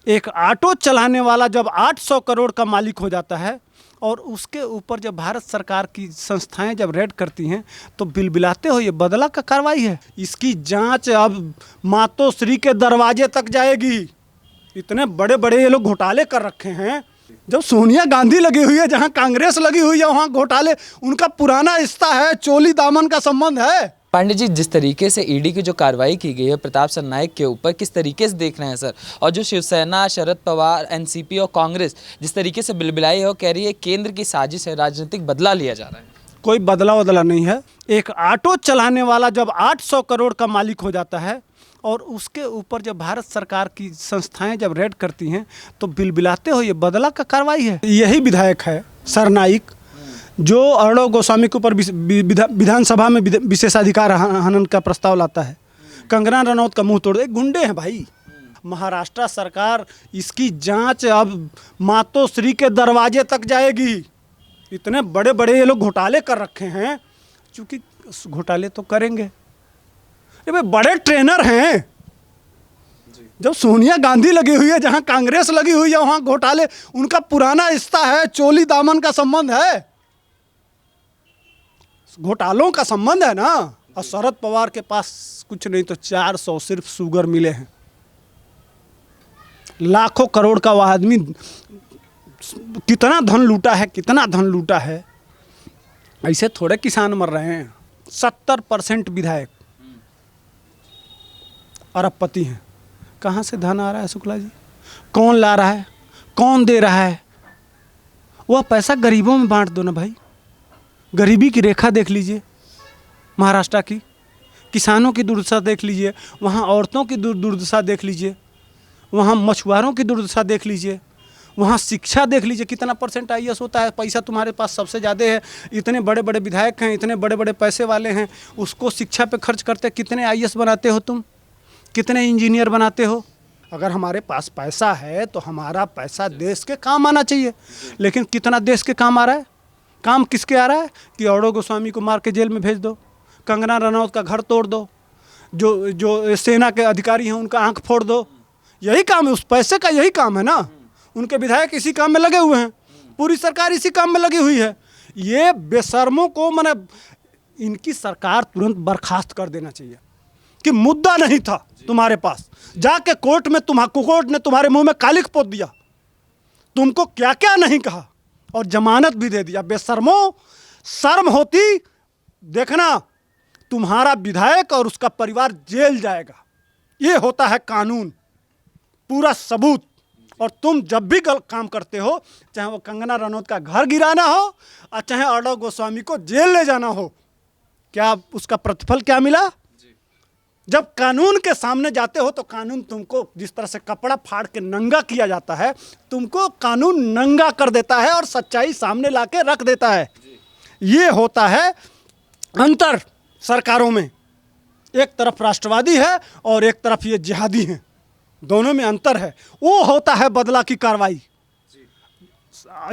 एक ऑटो चलाने वाला जब 800 करोड़ का मालिक हो जाता है और उसके ऊपर जब भारत सरकार की संस्थाएं जब रेड करती हैं तो बिलबिलाते हो, ये बदला का कार्रवाई है। इसकी जांच अब मातोश्री के दरवाजे तक जाएगी। इतने बड़े बड़े ये लोग घोटाले कर रखे हैं। जब सोनिया गांधी लगी हुई है, जहां कांग्रेस लगी हुई है, वहां घोटाले, उनका पुराना रिश्ता है, चोली दामन का संबंध है। पांडे जी, जिस तरीके से ईडी की जो कार्रवाई की गई है प्रताप सरनाईक के ऊपर, किस तरीके से देख रहे हैं सर? और जो शिवसेना, शरद पवार, एनसीपी और कांग्रेस जिस तरीके से बिलबिलाई है, वो कह रही है केंद्र की साजिश है, राजनीतिक बदला लिया जा रहा है। कोई बदला नहीं है। एक ऑटो चलाने वाला जब 800 करोड़ का मालिक हो जाता है और उसके ऊपर जब भारत सरकार की संस्थाएं जब रेड करती हैं तो बिलबिलाते हो, ये बदला का कार्रवाई है। यही विधायक है सरनाईक जो अर्णव गोस्वामी के ऊपर विधानसभा में विशेषाधिकार हनन का प्रस्ताव लाता है। कंगना रनौत का मुंह तोड़ दे, गुंडे हैं भाई। महाराष्ट्र सरकार, इसकी जांच अब मातोश्री के दरवाजे तक जाएगी। इतने बड़े बड़े ये लोग घोटाले कर रखे हैं, क्योंकि घोटाले तो करेंगे। ये भाई बड़े ट्रेनर हैं। जब सोनिया गांधी लगी हुई है, जहां कांग्रेस लगी हुई है, वहां घोटाले, उनका पुराना रिश्ता है, चोली दामन का संबंध है, घोटालों का संबंध है ना। और शरद पवार के पास कुछ नहीं तो 400 सिर्फ शुगर मिले हैं। लाखों करोड़ का वह आदमी कितना धन लूटा है, कितना धन लूटा है। ऐसे थोड़े किसान मर रहे हैं। 70% विधायक अरबपति हैं। कहाँ से धन आ रहा है शुक्ला जी? कौन ला रहा है? कौन दे रहा है? वह पैसा गरीबों में बांट दो ना भाई। गरीबी की रेखा देख लीजिए महाराष्ट्र की, किसानों की दुर्दशा देख लीजिए, वहाँ औरतों की दुर्दशा देख लीजिए, वहाँ मछुआरों की दुर्दशा देख लीजिए, वहाँ शिक्षा देख लीजिए, कितना % IAS होता है। पैसा तुम्हारे पास सबसे ज़्यादा है, इतने बड़े बड़े विधायक हैं, इतने बड़े बड़े पैसे वाले हैं, उसको शिक्षा पे खर्च करते। कितने IAS बनाते हो तुम? कितने इंजीनियर बनाते हो? अगर हमारे पास पैसा है तो हमारा पैसा देश के काम आना चाहिए। लेकिन कितना देश के काम आ रहा है? काम किसके आ रहा है कि अर्णव गोस्वामी को मार के जेल में भेज दो, कंगना रनौत का घर तोड़ दो, जो सेना के अधिकारी हैं उनका आंख फोड़ दो। यही काम है, उस पैसे का यही काम है ना। उनके विधायक इसी काम में लगे हुए हैं, पूरी सरकार इसी काम में लगी हुई है। ये बेशर्मों को मैंने इनकी सरकार तुरंत बर्खास्त कर देना चाहिए कि मुद्दा नहीं था तुम्हारे पास। जाके कोर्ट ने तुम्हारे मुंह में कालिख पोत दिया, तुमको क्या क्या नहीं कहा और जमानत भी दे दिया। बेशर्मों, शर्म होती देखना, तुम्हारा विधायक और उसका परिवार जेल जाएगा। ये होता है कानून, पूरा सबूत। और तुम जब भी गलत काम करते हो, चाहे वो कंगना रनौत का घर गिराना हो और चाहे अर्णव गोस्वामी को जेल ले जाना हो, क्या उसका प्रतिफल क्या मिला? जब कानून के सामने जाते हो तो कानून तुमको जिस तरह से कपड़ा फाड़ के नंगा किया जाता है, तुमको कानून नंगा कर देता है और सच्चाई सामने लाके रख देता है। ये होता है अंतर सरकारों में। एक तरफ राष्ट्रवादी है और एक तरफ ये जिहादी हैं, दोनों में अंतर है। वो होता है बदला की कार्रवाई।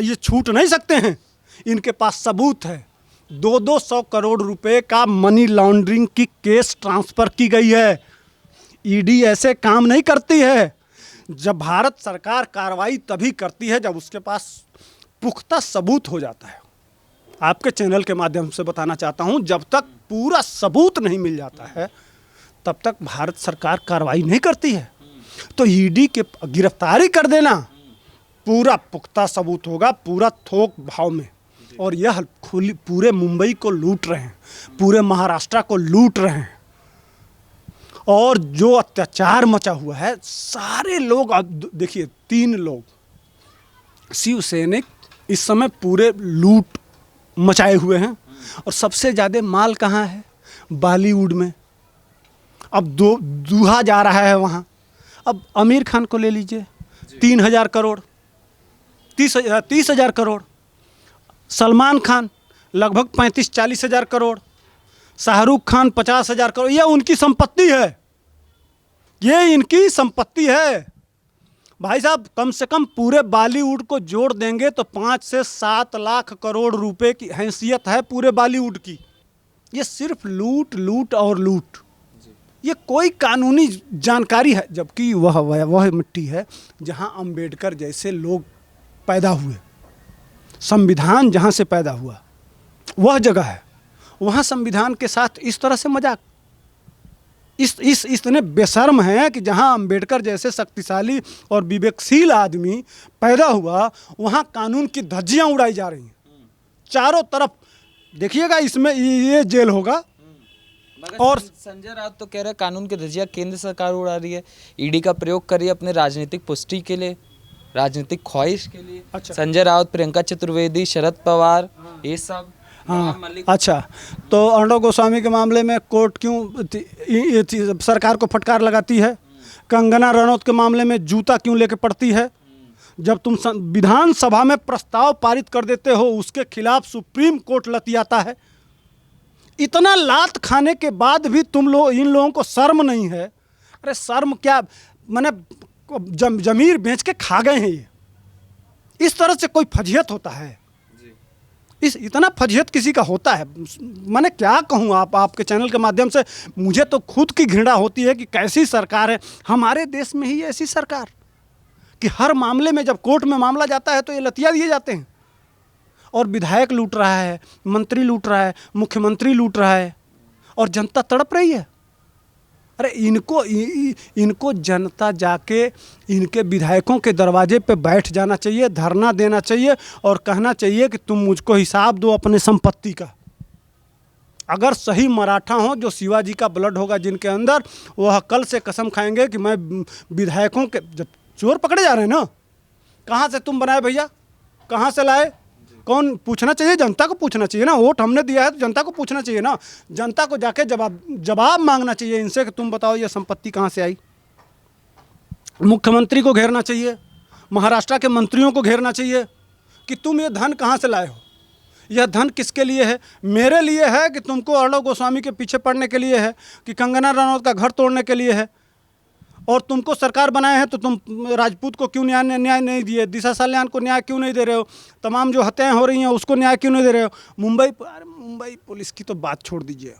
ये छूट नहीं सकते हैं, इनके पास सबूत है। 200 करोड़ रुपए का मनी लॉन्ड्रिंग की केस ट्रांसफर की गई है। ईडी ऐसे काम नहीं करती है। जब भारत सरकार कार्रवाई तभी करती है जब उसके पास पुख्ता सबूत हो जाता है। आपके चैनल के माध्यम से बताना चाहता हूं, जब तक पूरा सबूत नहीं मिल जाता है तब तक भारत सरकार कार्रवाई नहीं करती है। तो ईडी के गिरफ्तारी कर देना, पूरा पुख्ता सबूत होगा, पूरा थोक भाव में। और यह खुली पूरे मुंबई को लूट रहे हैं, पूरे महाराष्ट्र को लूट रहे हैं। और जो अत्याचार मचा हुआ है, सारे लोग, अब देखिए 3 लोग शिव सैनिक इस समय पूरे लूट मचाए हुए हैं। और सबसे ज़्यादा माल कहाँ है? बॉलीवुड में। अब दूहा जा रहा है वहाँ। अब आमिर खान को ले लीजिए, 3000 करोड़, 30,000 करोड़। सलमान खान लगभग 35-40 हज़ार करोड़। शाहरुख खान 50,000 करोड़। यह उनकी संपत्ति है, ये इनकी संपत्ति है भाई साहब। कम से कम पूरे बॉलीवुड को जोड़ देंगे तो 5 से 7 लाख करोड़ रुपए की हैसियत है पूरे बॉलीवुड की। ये सिर्फ लूट लूट और लूट। ये कोई कानूनी जानकारी है, जबकि वह मिट्टी है जहाँ अंबेडकर जैसे लोग पैदा हुए, संविधान जहाँ से पैदा हुआ वह जगह है, वहाँ संविधान के साथ इस तरह से मजाक, इतने बेशर्म हैं कि जहाँ अंबेडकर जैसे शक्तिशाली और विवेकशील आदमी पैदा हुआ वहाँ कानून की धज्जियाँ उड़ाई जा रही हैं चारों तरफ। देखिएगा इसमें ये जेल होगा। और संजय राउत तो कह रहे हैं कानून की धज्जियां केंद्र सरकार उड़ा रही है, ईडी का प्रयोग कर रही है अपने राजनीतिक पुष्टि के लिए, राजनीतिक ख्वाहिश के लिए। अच्छा। संजय राउत, प्रियंका चतुर्वेदी, शरद पवार, ये सब। हाँ, अच्छा, तो अर्णव गोस्वामी के मामले में कोर्ट क्यों सरकार को फटकार लगाती है? कंगना रनौत के मामले में जूता क्यों लेके पड़ती है? जब तुम विधानसभा में प्रस्ताव पारित कर देते हो उसके खिलाफ सुप्रीम कोर्ट लतियाता है। इतना लात खाने के बाद भी इन लोगों को शर्म नहीं है। अरे शर्म क्या, मैंने जमीर बेच के खा गए हैं ये। इस तरह से कोई फजीहत होता है? इतना फजीहत किसी का होता है? मैंने क्या कहूँ, आपके चैनल के माध्यम से मुझे तो खुद की घृणा होती है कि कैसी सरकार है हमारे देश में ही ऐसी सरकार कि हर मामले में जब कोर्ट में मामला जाता है तो ये लतिया दिए जाते हैं। और विधायक लूट रहा है, मंत्री लूट रहा है, मुख्यमंत्री लूट रहा है और जनता तड़प रही है। अरे इनको जनता जाके इनके विधायकों के दरवाजे पे बैठ जाना चाहिए, धरना देना चाहिए और कहना चाहिए कि तुम मुझको हिसाब दो अपने संपत्ति का। अगर सही मराठा हो, जो शिवाजी का ब्लड होगा जिनके अंदर, वह कल से कसम खाएंगे कि मैं विधायकों के, जब चोर पकड़े जा रहे हैं ना, कहाँ से तुम बनाए भैया, कहाँ से लाए, कौन पूछना चाहिए? जनता को पूछना चाहिए ना। वोट हमने दिया है तो जनता को पूछना चाहिए ना। जनता को जाके जवाब मांगना चाहिए इनसे कि तुम बताओ ये संपत्ति कहाँ से आई। मुख्यमंत्री को घेरना चाहिए, महाराष्ट्र के मंत्रियों को घेरना चाहिए कि तुम ये धन कहाँ से लाए हो, यह धन किसके लिए है? मेरे लिए है कि तुमको अर्णव गोस्वामी के पीछे पड़ने के लिए है, कि कंगना रनौत का घर तोड़ने के लिए है। और तुमको सरकार बनाए हैं तो तुम राजपूत को क्यों न्याय नहीं दिए? दिशा सल्यान को न्याय क्यों नहीं दे रहे हो? तमाम जो हत्याएं हो रही हैं उसको न्याय क्यों नहीं दे रहे हो? मुंबई पुलिस की तो बात छोड़ दीजिए।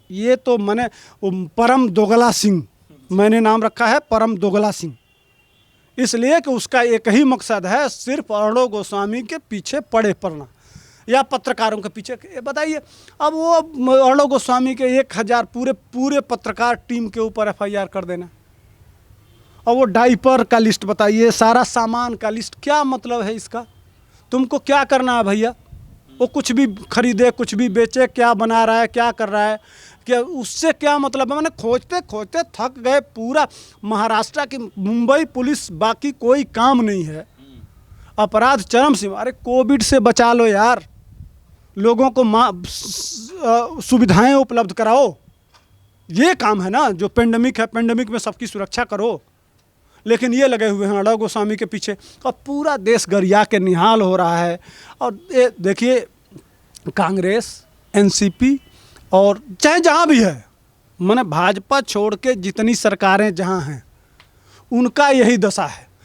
ये तो मैंने परम दोगला सिंह मैंने नाम रखा है, परम दोगला सिंह, इसलिए कि उसका एक ही मकसद है, सिर्फ अर्णव गोस्वामी के पीछे पड़े पड़ना या पत्रकारों के पीछे। बताइए, अब वो अर्णव गोस्वामी के 1000 पूरे पत्रकार टीम के ऊपर FIR कर देना, और वो डाइपर का लिस्ट बताइए, सारा सामान का लिस्ट, क्या मतलब है इसका? तुमको क्या करना है भैया? वो कुछ भी खरीदे, कुछ भी बेचे, क्या बना रहा है, क्या कर रहा है, क्या उससे क्या मतलब है? मैंने खोजते खोजते थक गए। पूरा महाराष्ट्र की मुंबई पुलिस, बाकी कोई काम नहीं है, अपराध चरम सीमा। अरे कोविड से बचा लो यार, लोगों को सुविधाएं उपलब्ध कराओ, ये काम है ना। जो पेंडेमिक है, पेंडेमिक में सबकी सुरक्षा करो। लेकिन ये लगे हुए हैं अर्णव गोस्वामी के पीछे, और पूरा देश गरिया के निहाल हो रहा है। और ये देखिए, कांग्रेस, NCP और चाहे जहाँ भी है, माने भाजपा छोड़ के जितनी सरकारें जहाँ हैं, उनका यही दशा है।